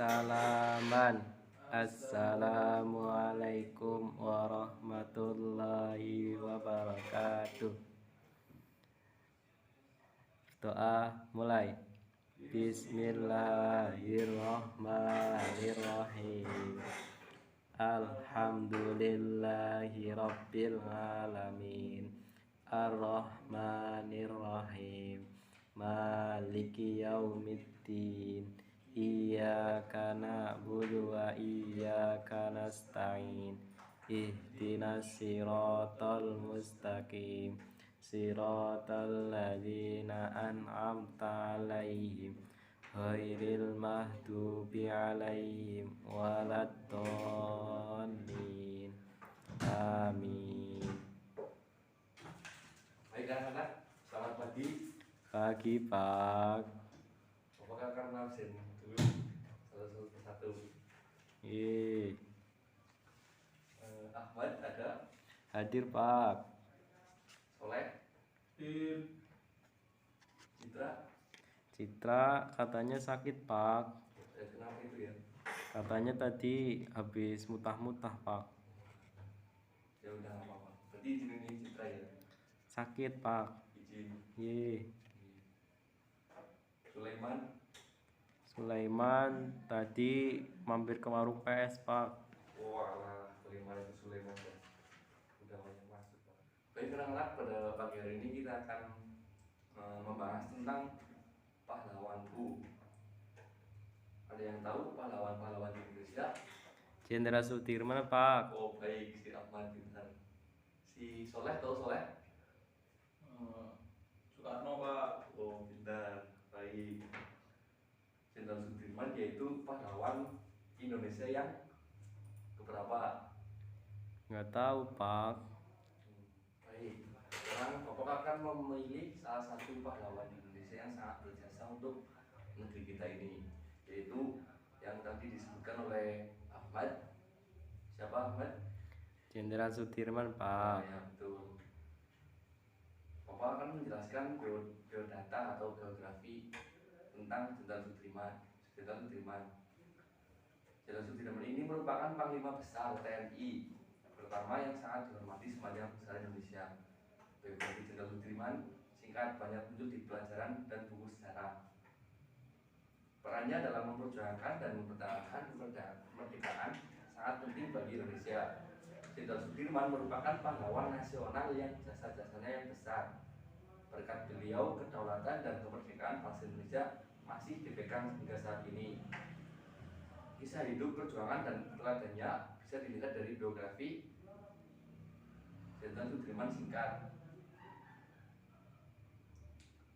Salaman. Assalamualaikum warahmatullahi wabarakatuh. Doa mulai. Bismillahirrahmanirrahim. Alhamdulillahi rabbil alamin. Ar-Rahmanir-Rahim. Maliki yaumiddin. Iyyaka na'budu wa iyyaka nasta'in. Ihdinas siratal mustaqim. Siratal ladzina an'amta 'alaihim ghairil mahdubi 'alaihim waladdallin. Amin. Baik anak-anak, selamat pagi. Pagi, Pak. Apakah karena absen dulu satu persatu? Ahmad ada, Hadir, Pak. Soleh, Citra. Citra katanya sakit, Pak. Kenapa itu ya? Katanya tadi habis mutah-mutah, Pak. Ya udah nggak apa-apa. Berarti izinin Citra ya. Sakit, Pak. Izin. Sulaiman tadi mampir ke warung PS, Pak. Wah, Sulaiman itu Sulaiman ya. Udah banyak masuk, Pak. Baik anak-anak, pada pagi hari ini kita akan membahas tentang pahlawanku. Ada yang tahu pahlawan-pahlawan di Indonesia? Jenderal Sudirman, Pak. Oh baik, si Ahmad pintar. Si Soleh tahu Soleh? Soekarno, Pak. Oh pintar, baik. Jenderal Sudirman yaitu pahlawan Indonesia yang keberapa? Nggak tahu, Pak. Baik. Sekarang Bapak akan memilih salah satu pahlawan Indonesia yang sangat berjasa untuk negeri kita ini, yaitu yang tadi disebutkan oleh Ahmad. Siapa Ahmad? Jenderal Sudirman, Pak. Ya betul. Bapak akan menjelaskan biodata atau biografi tentang Jenderal Sudirman. Jenderal Sudirman ini merupakan Panglima Besar TNI pertama yang sangat dihormati sepanjang sejarah Indonesia. Biografi Jenderal Sudirman singkat banyak muncul di pelajaran dan buku sejarah. Perannya dalam memperjuangkan dan mempertahankan kemerdekaan sangat penting bagi Indonesia. Jenderal Sudirman merupakan pahlawan nasional yang jasa-jasanya yang besar. Berkat beliau, kedaulatan dan kemerdekaan bangsa Indonesia masih dipegang hingga saat ini. Kisah hidup, perjuangan dan teladannya bisa dilihat dari biografi Jenderal Sudirman singkat.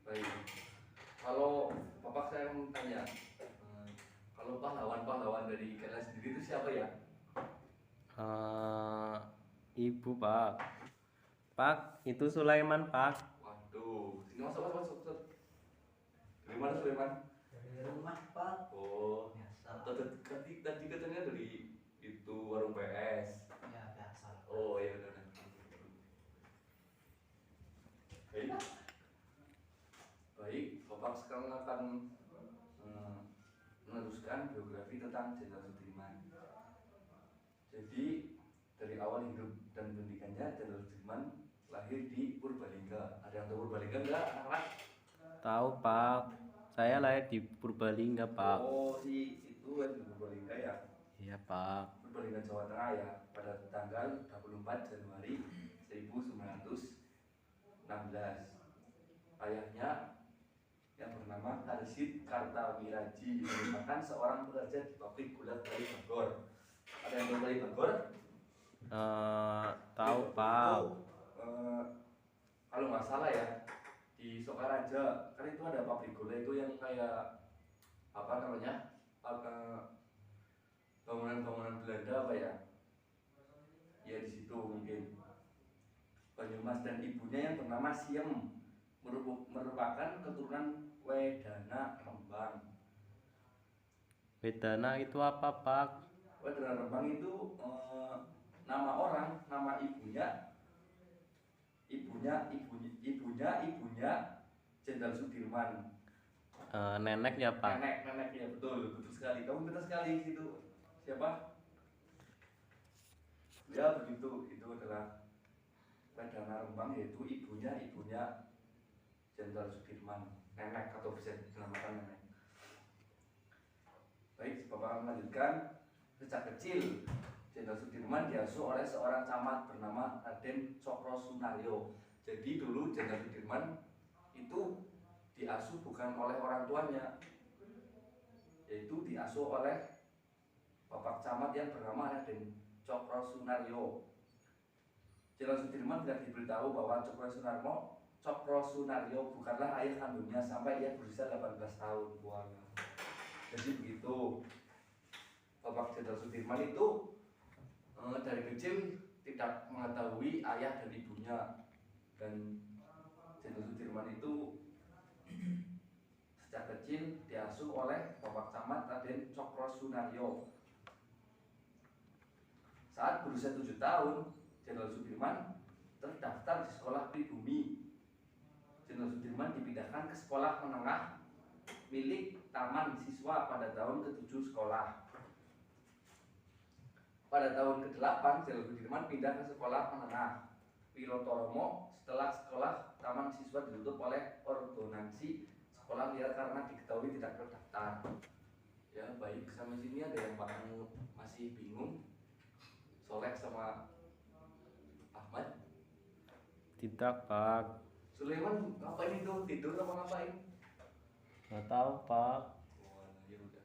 Baik, kalau Bapak saya mau tanya, kalau pahlawan-pahlawan dari kalian sendiri itu siapa ya? Ibu, Pak. Pak, itu Sulaiman, Pak. Waduh, sini masuk. Dari mana Sulaiman? Dari rumah, Pak. Oh, Biasa. tadi katanya dari itu warung PS. Ya biasa. Oh iya udah. Baik, Bapak sekarang akan meneruskan biografi tentang Jenderal Sudirman. Jadi dari awal hidup dan pendidikannya, Jenderal Sudirman lahir di Purbalingga. Ada yang tahu Purbalingga enggak, anak-anak? Tahu, Pak. Saya lahir di Purbalingga, Pak. Oh, itu di Purbalingga ya. Iya, Pak. Purbalingga Jawa Tengah ya, pada tanggal 24 Januari 1916. Ayahnya yang bernama Arsid Kartawiraji merupakan seorang pekerja di pabrik gula Bali Bogor. Ada yang tahu Bali Bogor? Tahu, Pak. Kalau nggak salah ya, di Sokaraja kan itu ada pabrik gula itu yang kayak apa namanya, bangunan-bangunan Belanda apa ya? Ya di situ mungkin. Banyumas dan ibunya yang bernama Siem merupakan keturunan Wedana Rembang. Wedana itu apa, Pak? Wedana Rembang itu nama orang, nama ibunya Jenderal Sudirman. Nenek ya Pak. Nenek ya, betul sekali. Kamu benar sekali itu. Siapa? Ya begitu, itu adalah Perdana Rembang, yaitu ibunya Jenderal Sudirman, nenek atau bisa dinamakan nenek. Baik, Bapak akan melanjutkan. Sejak kecil Jenderal Sudirman diasuh oleh seorang camat bernama Raden Cokro Sunaryo. Jadi dulu Jenderal Sudirman itu diasuh bukan oleh orang tuanya, yaitu diasuh oleh Bapak camat yang bernama Raden Cokro Sunaryo. Jenderal Sudirman tidak diberitahu bahwa Cokro Sunaryo bukanlah ayah kandungnya sampai ia berusia 18 tahun. Jadi begitu, Bapak Jenderal Sudirman itu dari kecil tidak mengetahui ayah dan ibunya, dan Jenderal Sudirman itu sejak kecil diasuh oleh Bapak Camat Raden Cokro Sunaryo. Saat berusia 7 tahun, Jenderal Sudirman terdaftar di sekolah pribumi. Jenderal Sudirman dipindahkan ke sekolah menengah milik Taman Siswa pada tahun ke-7 sekolah. Pada tahun ke-8, Jenderal Sudirman pindah ke sekolah menengah Wirotoromo setelah sekolah Taman Siswa ditutup oleh ordonansi sekolah liar karena diketahui tidak terdaftar. Ya baik, sampai sini ada yang masih bingung? Soleh sama Ahmad? Tidak Pak. Sulaiman ngapain itu? Tidur apa ngapain? Nggak tahu Pak. Oh, ya udah,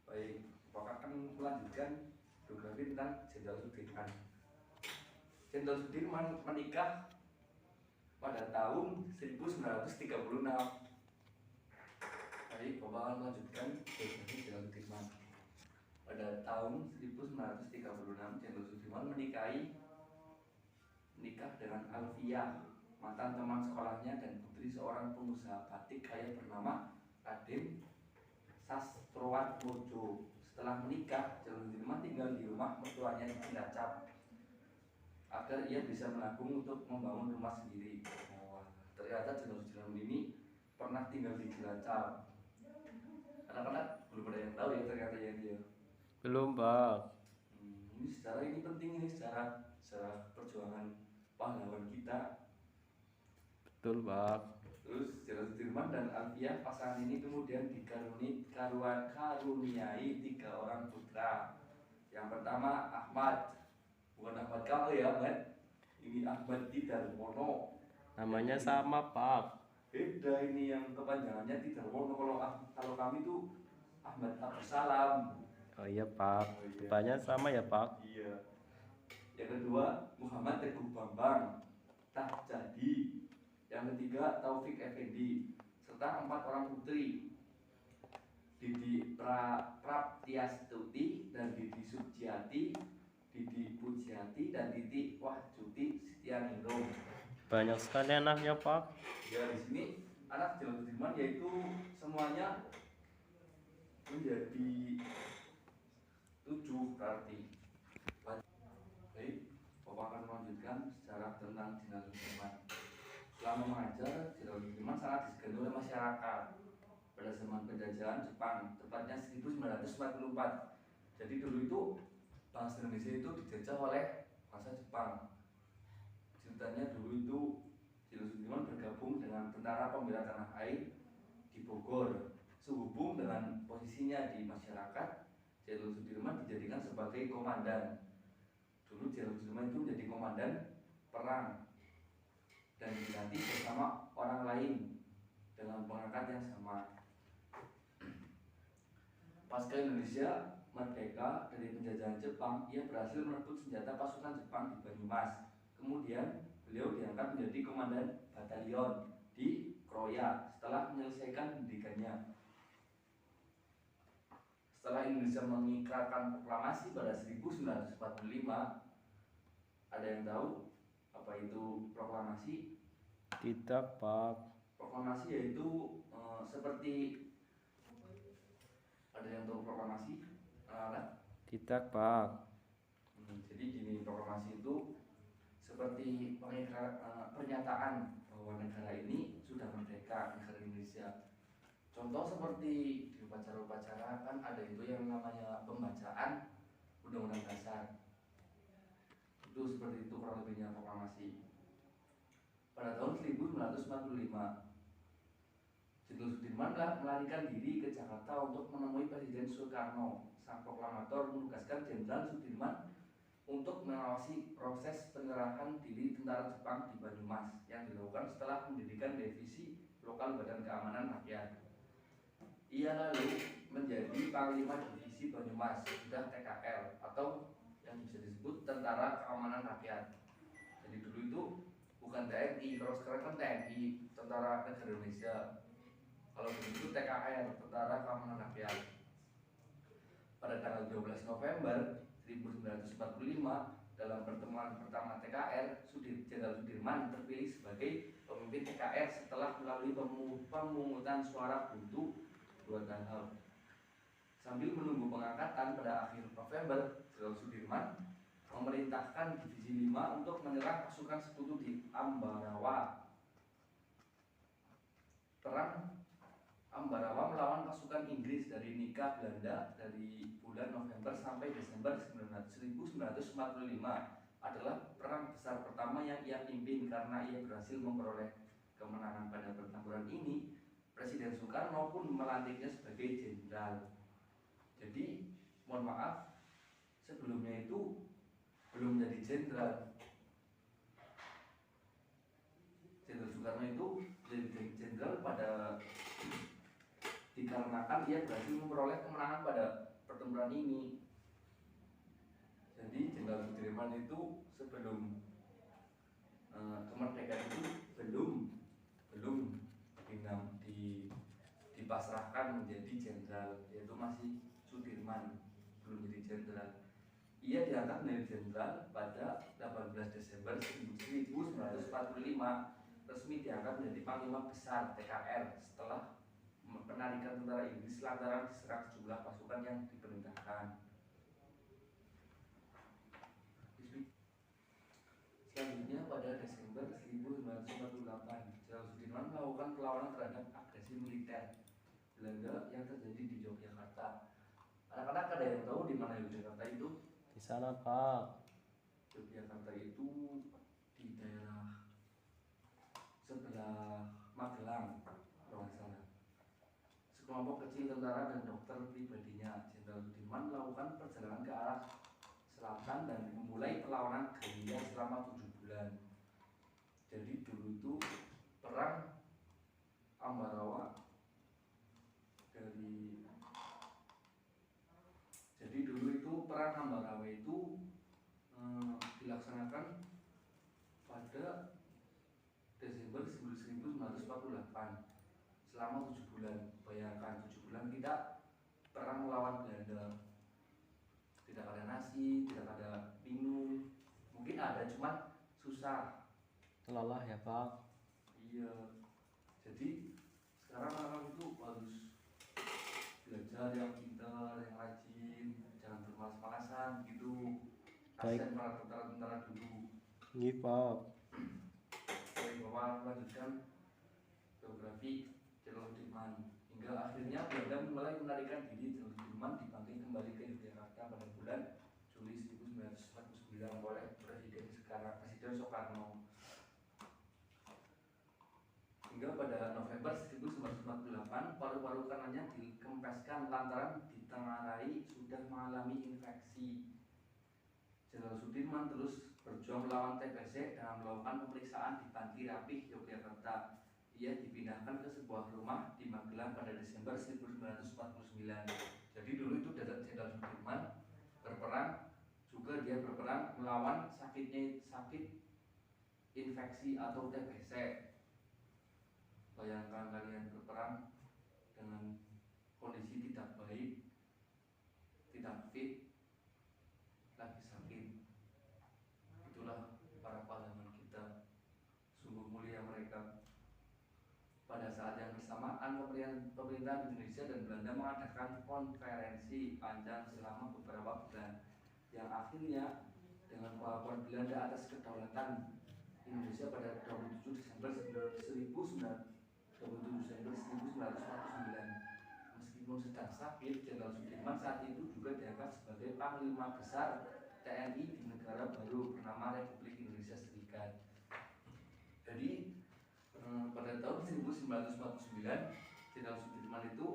baik, Bapak akan melanjutkan biografi tentang Jenderal Sudirman. Jenderal Sudirman menikah pada tahun 1936. Baik, Bapak akan melanjutkan biografi Jenderal Sudirman. Pada tahun 1936, Jenderal Sudirman menikah dengan Alfiah, mantan teman sekolahnya dan putri seorang pengusaha batik kaya bernama Raden Sastroatmojo. Setelah menikah, Jenderal Sudirman tinggal di rumah mertuanya di Cilacap agar ia bisa menabung untuk membangun rumah sendiri. Ternyata Jenderal Sudirman ini pernah tinggal di Cilacap. Anak-anak belum ada yang tahu ya ternyata ya dia. Belum Pak. Ini sejarah, ini penting, ini sejarah perjuangan pahlawan kita. Betul Pak. Terus Jenderal Sudirman dan Alfiah, pasangan ini kemudian dikaruniai 3 orang putra. Yang pertama Ahmad, bukan Ahmad kamu ya Ahmad, ini Ahmad Tidarmono. Namanya sama Pak. Beda ini, yang kepanjangannya Tidarmono. Kalau kami tuh Ahmad Abdus Salam. Oh iya Pak. Depannya sama ya Pak. Iya. Yang kedua Muhammad Teguh Bambang Tahjadi. Yang ketiga Taufik Effendi, serta 4 orang putri, Didi Praptiastuti dan Didi Sujiati, Didi Pujiati dan Didi Wahjuti Setianingrum. Banyak sekali anaknya Pak. Ya, di sini anak Jenderal Sudirman yaitu semuanya menjadi 7 berarti. Baik, Bapak akan melanjutkan sejarah tentang Jenderal Sudirman. Selama mengajar, Jenderal Sudirman sangat disegani oleh masyarakat pada zaman penjajahan Jepang, tepatnya 1944. Jadi dulu itu bangsa Indonesia itu dijajah oleh bangsa Jepang. Ceritanya dulu itu Jenderal Sudirman bergabung dengan Tentara Pembela Tanah Air di Bogor. Sehubung dengan posisinya di masyarakat, Jenderal Sudirman dijadikan sebagai komandan. Dulu Jenderal Sudirman itu menjadi komandan perang dan diganti bersama orang lain dengan pangkat yang sama. Pasca Indonesia merdeka dari penjajahan Jepang, ia berhasil merebut senjata pasukan Jepang di Banyumas. Kemudian beliau diangkat menjadi komandan batalion di Kroya setelah menyelesaikan pendidikannya. Setelah Indonesia mengikrarkan proklamasi pada 1945, ada yang tahu apa itu proklamasi? Tidak Pak. Proklamasi yaitu seperti, ada yang tahu proklamasi? Tidak Pak. Jadi gini, proklamasi itu seperti pernyataan bahwa negara ini sudah sudah merdeka negara Indonesia. Contoh seperti di upacara-upacara kan ada itu yang namanya pembacaan Undang-Undang Dasar. Itu seperti itu kurang lebihnya proklamasi. Pada tahun 1945, Jenderal Sudirman melarikan diri ke Jakarta untuk menemui Presiden Soekarno. Sang proklamator menugaskan Jenderal Sudirman untuk mengawasi proses penyerahan diri tentara Jepang di Banyumas yang dilakukan setelah mendirikan divisi lokal Badan Keamanan Rakyat. Ia lalu menjadi Panglima Divisi Banyumas, sudah TKR atau yang bisa disebut Tentara Keamanan Rakyat. Jadi dulu itu bukan TNI, kalau sekarang kan TNI, Tentara Negara Indonesia. Kalau dulu itu TKR, Tentara Keamanan Rakyat. Pada tanggal 12 November 1945, dalam pertemuan pertama TKR, Jenderal Sudirman terpilih sebagai pemimpin TKR setelah melalui pemungutan suara buntu 2 tahap. Sambil menunggu pengangkatan pada akhir November, Jenderal Sudirman memerintahkan Divisi 5 untuk menyerang pasukan sekutu di Ambarawa. Perang Ambarawa melawan pasukan Inggris dari Nika Belanda dari bulan November sampai Desember 1945 adalah perang besar pertama yang ia pimpin karena ia berhasil memperoleh kemenangan. Pada pertempuran ini, Presiden Soekarno pun melantiknya sebagai jenderal. Jadi, mohon maaf, sebelumnya itu belum jadi jenderal. Jenderal Soekarno itu jadi jenderal dikarenakan ia berhasil memperoleh kemenangan pada pertempuran ini. Jadi Jenderal Sudirman itu sebelum kemerdekaan itu belum dipasrahkan menjadi jenderal, yaitu masih Sudirman, belum jadi jenderal. Ia diangkat menjadi jenderal pada 18 Desember 1945, resmi diangkat menjadi Panglima Besar TKR setelah penarikan tentara Inggris lantaran diserang sejumlah pasukan yang diperintahkan. Selanjutnya pada Desember 1948, Jenderal Sudirman melakukan perlawanan terhadap agresi militer Belanda yang terjadi di Yogyakarta. Anak-anak ada yang tahu di mana Yogyakarta itu? Di sana, Pak. Yogyakarta itu di daerah sebelah Magelang, kalau nggak salah. Sekelompok kecil tentara dan dokter pribadinya, Jenderal Sudirman melakukan perjalanan ke arah selatan dan memulai perlawanan gerilya selama 7 bulan. Jadi dulu itu perang Ambarawa dilaksanakan pada Desember 1948 selama 7 bulan. Bayangkan 7 bulan kita perang melawan Belanda, tidak ada nasi, tidak ada minum, mungkin ada cuman susah, Lelah ya Pak. iya. Jadi sekarang orang itu harus belajar yang pintar, yang rajin, jangan bermalas-malasan gitu. Kasihan para tentara-tentara dulu. Nggih Pak. Baik, Bapak melanjutkan biografi Jenderal Sudirman. Hingga akhirnya Belanda mulai menarikan diri. Jenderal Sudirman dipanggil kembali ke Yogyakarta pada bulan Juli 1949 oleh Presiden Soekarno. Hingga pada November 1948 paru-paru kanannya dikempeskan lantaran ditengarai sudah mengalami infeksi. Jenderal Sudirman terus berjuang melawan TBC dengan melakukan pemeriksaan di Panti Rapih, Yogyakarta. Ia dipindahkan ke sebuah rumah di Magelang pada Desember 1949. Jadi dulu itu Jenderal Sudirman berperang, juga dia berperang melawan sakit infeksi atau TBC. Bayangkan kalian berperang dengan kondisi tidak baik, tidak fit, lagi sakit. Itulah para pahlawan kita, sungguh mulia mereka. Pada saat yang bersamaan, pemerintah Indonesia dan Belanda mengadakan konferensi panjang selama beberapa bulan, yang akhirnya dengan pengakuan Belanda atas kedaulatan Indonesia pada 27 Desember 27 Desember 1949. Meskipun sedang sakit, Jenderal Sudirman saat itu juga diangkat sebagai Panglima Besar TNI di negara baru bernama Republik Indonesia Serikat. Jadi pada tahun 1949 Jenderal Sudirman itu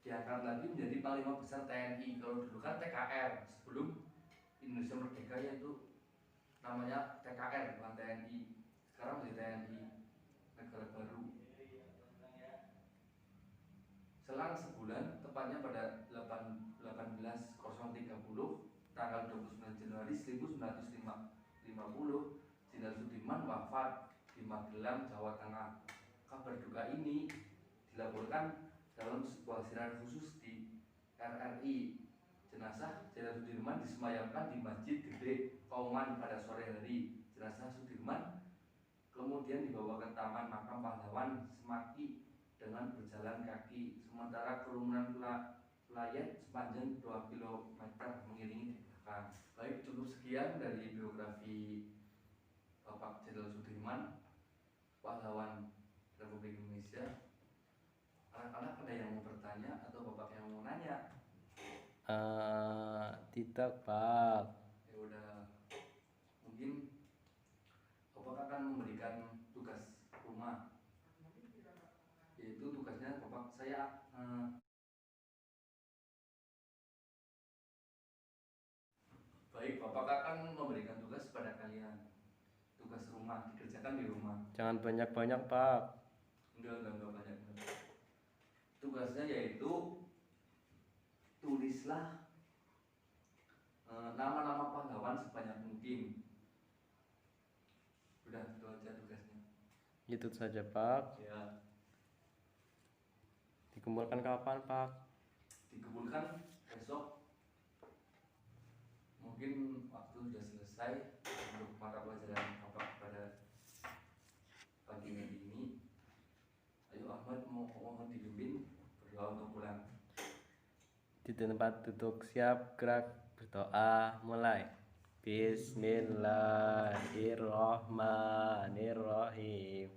diangkat lagi menjadi Panglima Besar TNI. Kalau dulu kan TKR, sebelum Indonesia Merdeka yaitu namanya TKR bukan TNI. Sekarang menjadi TNI negara baru. Selang sebulan, tepatnya pada 18.030 tanggal 29 Januari 1950, Jenderal Sudirman wafat di Magelang, Jawa Tengah. Kabar duka ini dilaporkan dalam sebuah siaran khusus di RRI. Jenazah Jenderal Sudirman disemayamkan di Masjid Gede Kauman pada sore hari. Jenazah Sudirman kemudian dibawa ke Taman Makam Pahlawan Semaki dengan berjalan kaki, sementara kerumunan pelayat sepanjang 2 km mengiringi di belakang. Baik, cukup sekian dari biografi Bapak Jenderal Sudirman, pahlawan Republik Indonesia. Anak-anak ada yang mau bertanya atau Bapak yang mau nanya? Tidak, Pak. Ya udah, mungkin Bapak akan memberikan tugas rumah, yaitu tugasnya Bapak saya baik, Bapak akan memberikan tugas pada kalian. Tugas rumah dikerjakan di rumah. Jangan banyak-banyak, Pak. Enggak banyak. Tugasnya yaitu tulislah nama-nama pahlawan sebanyak mungkin. Udah, itu aja tugasnya. Itu saja, Pak. Ya, Dikumpulkan kapan, Pak? dikumpulkan besok. Mungkin waktu sudah selesai untuk mata pelajaran Bapak pada pagi hari ini. Ayo Ahmad, mohon dibimbing berdoa untuk pulang. Di tempat duduk siap, gerak, berdoa, mulai. Bismillahirrahmanirrahim.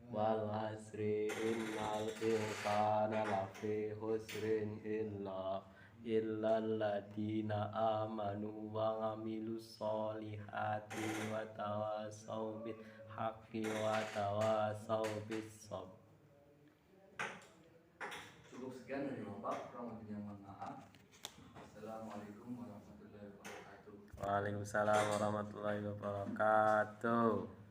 Wal asri innal insana lafi khusrin illal ladina amanu wa ngamilus solihati wa tawasau bil haqqi wa tawasau bis sabr. Cukup sekian dari Bapak, kurang lebihnya mohon maaf. Assalamualaikum warahmatullahi wabarakatuh. Waalaikumsalam warahmatullahi wabarakatuh.